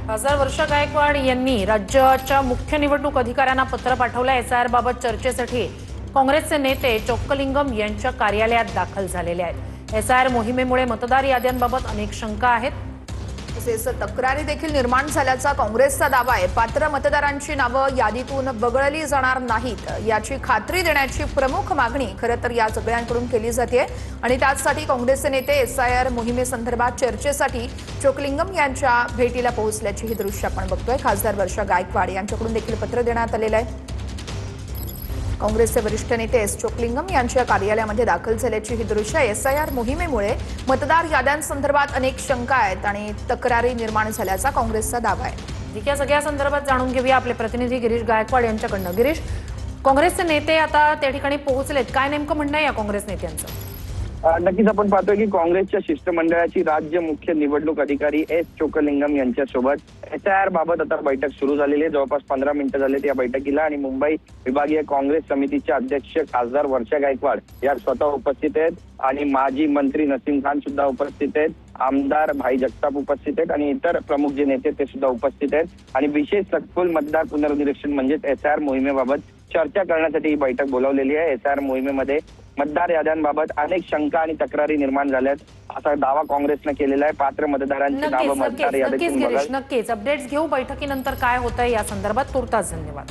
खासदार वर्षा गायकवाड यांनी राज्याच्या मुख्य निवडणूक अधिकाऱ्यांना पत्र पाठवलं। एसआयआर बाबत चर्चेसाठी काँग्रेसचे नेते चोक्कलिंगम यांच्या कार्यालयात दाखल झालेले आहेत। एसआयआर मोहिमेमुळे मतदार याद्यांबाबत अनेक शंका आहेत। तसेच तक्रारी देखील निर्माण झाल्याचा काँग्रेसचा दावा आहे। पात्र मतदारांची नावं यादीतून वगळली जाणार नाहीत याची खात्री देण्याची प्रमुख मागणी खरं तर या सगळ्यांकडून केली जाते आणि त्यासाठी काँग्रेसचे नेते एसआयआर मोहिमेसंदर्भात चर्चेसाठी चोक्कलिंगम यांच्या भेटीला पोहोचल्याची ही दृश्य आपण बघतोय। खासदार वर्षा गायकवाड यांच्याकडून देखील पत्र देण्यात आलेलं आहे। काँग्रेसचे वरिष्ठ नेते एस चोक्कलिंगम यांच्या कार्यालयामध्ये दाखल झाल्याची ही दृश्य। एसआयआर मोहिमेमुळे मतदार याद्यांसंदर्भात अनेक शंका आहेत आणि तक्रारी निर्माण झाल्याचा काँग्रेसचा दावा आहे। या सगळ्या संदर्भात जाणून घेऊया आपले प्रतिनिधी गिरीश गायकवाड यांच्याकडनं। गिरीश, काँग्रेसचे नेते आता त्या ठिकाणी पोहोचलेत, काय नेमकं म्हणणं आहे या काँग्रेस नेत्यांचं? नक्कीच आपण पाहतोय की काँग्रेसच्या शिष्टमंडळाची राज्य मुख्य निवडणूक अधिकारी एस चोक्कलिंगम यांच्यासोबत एसआयआर बाबत आता बैठक सुरू झालेली आहे। जवळपास 15 मिनिटं झालेत या बैठकीला आणि मुंबई विभागीय काँग्रेस समितीचे अध्यक्ष खासदार वर्षा गायकवाड या स्वतः उपस्थित आहेत आणि माजी मंत्री नसीम खान सुद्धा उपस्थित आहेत, आमदार भाई जगताप उपस्थित आहेत आणि इतर प्रमुख जे नेते ते सुद्धा उपस्थित आहेत आणि विशेष सखोल मतदार पुनर्निरीक्षण म्हणजेच एसआयआर मोहिमेबाबत चर्चा करण्यासाठी ही बैठक बोलावलेली आहे। एसआयआर मोहिमेमध्ये मतदार याद्यांबाबत अनेक शंका आणि तक्रारी निर्माण झाल्यात असा दावा काँग्रेसने केलेला आहे। पात्र मतदारांची नावं मतदार यादीतून नक्कीच अपडेट्स घेऊ बैठकीनंतर काय होतंय या संदर्भात। तुर्तास धन्यवाद।